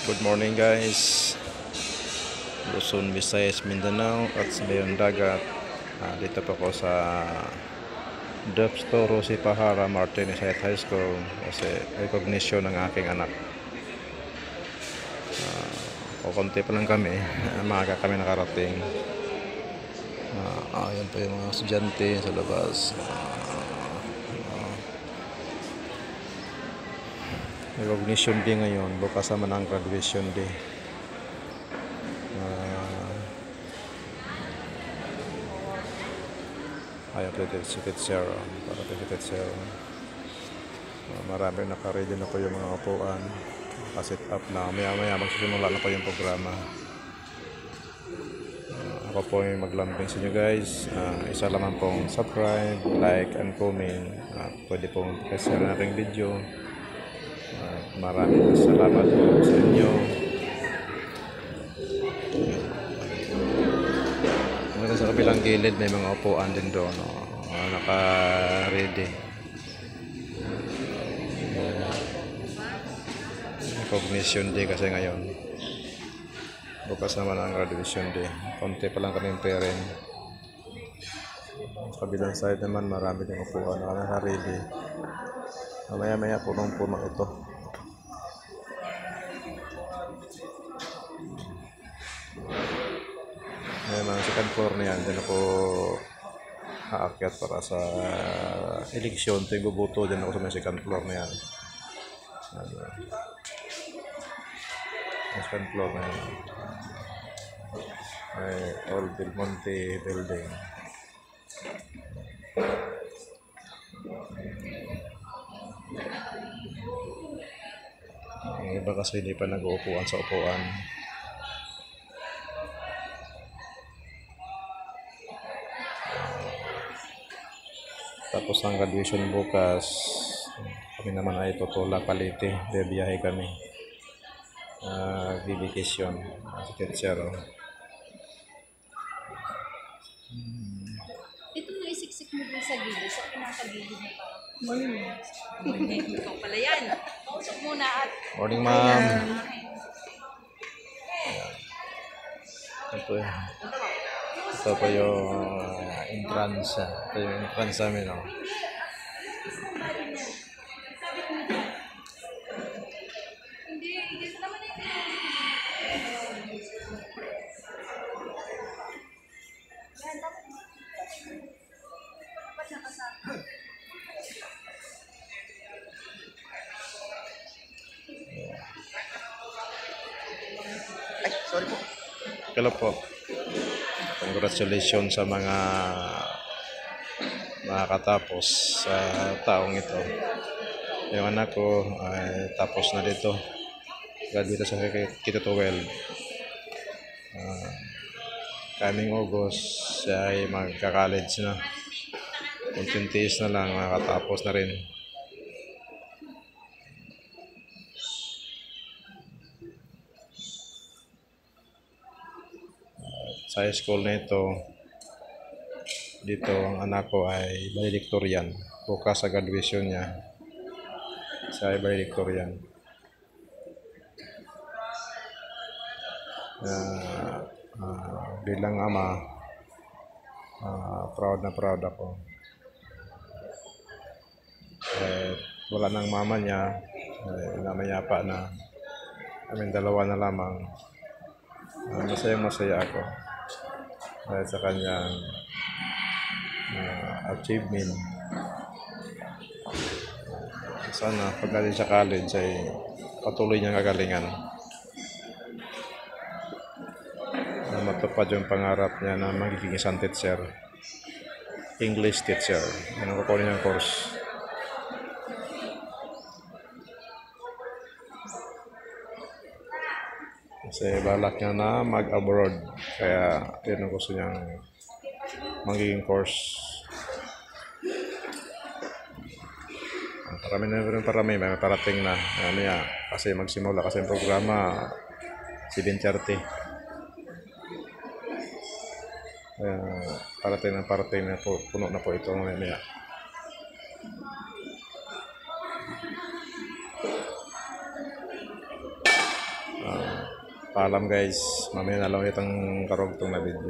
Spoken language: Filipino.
Good morning guys, Luzon, Visayas, Mindanao at sa Bayong Dagat. Dito po ako sa Drugstore Rosie Pahara Martinez High School kasi recognition ng aking anak. Kukunti pa lang kami, maaga kami nakarating. Ayan po yung mga estudyante sa labas. Recognition day ngayon, bukas naman ang graduation day. Ayan po si teacher, para po si teacher. Marami naka-ready na po yung mga upuan. Naka-set up na, maya magsisimula na po yung programa. Ako po yung maglambing sa inyo guys. Isa lamang pong subscribe, like, and comment. Pwede pong share na aking video. Maraming salamat po sa inyo. Sa kabilang gilid may mga upuan din doon, naka-ready. Recognition day kasi ngayon. Bukas naman ang graduation day. Konti pa lang kaming parent. Sa kabilang side naman marami din upuan na naka-ready. Maya punong-puno ito. Mga second floor na yan, dyan ako aakyat para sa eleksyon. Ito yung bubuto, dyan ako sa may second floor na yan. Second floor na yan, may Old Del Monte building. Ang iba kasi hindi pa nag-uupuan sa upuan. Tapos ang graduation bukas, kami naman ay tutulak Palite, biyahe kami. Vacation, si teacher. Ito na isiksik mo din sa gilid, sa pinakagilid mo parang. Ito pala yan. Usok muna at... Morning ma'am. Ito po yung entrance. Ito yung entrance namin. Ay, sorry po. Hello po. Congratulations sa mga makakatapos sa taong ito. Yung anak ko ay tapos na dito. Graduate sa Kito 12. Coming August siya ay magka-college na. Kuntintiis na lang, makakatapos na rin. Sa high school na ito, dito ang anak ko ay valedictorian. Bukas sa graduation niya, siya ay valedictorian. Bilang ama, proud na proud ako. Wala ng mama niya, namayapa na. Kaming dalawa na lamang. Masaya ako dahil sa kanyang achievement. Sana pagdating sa college ay patuloy niyang kagalingan na matupad yung pangarap niya na magiging isang teacher, English teacher. Yan ang kukunin niyang course. Kasi balak niya na mag-abroad, kaya yun ang gusto niyang magiging course. Parami, may parating na. Kasi magsimula kasi ang programa 7:30. Parating na po, puno na po ito mamaya. Paalam guys. Mamaya na lang ulit ang karugtong na video.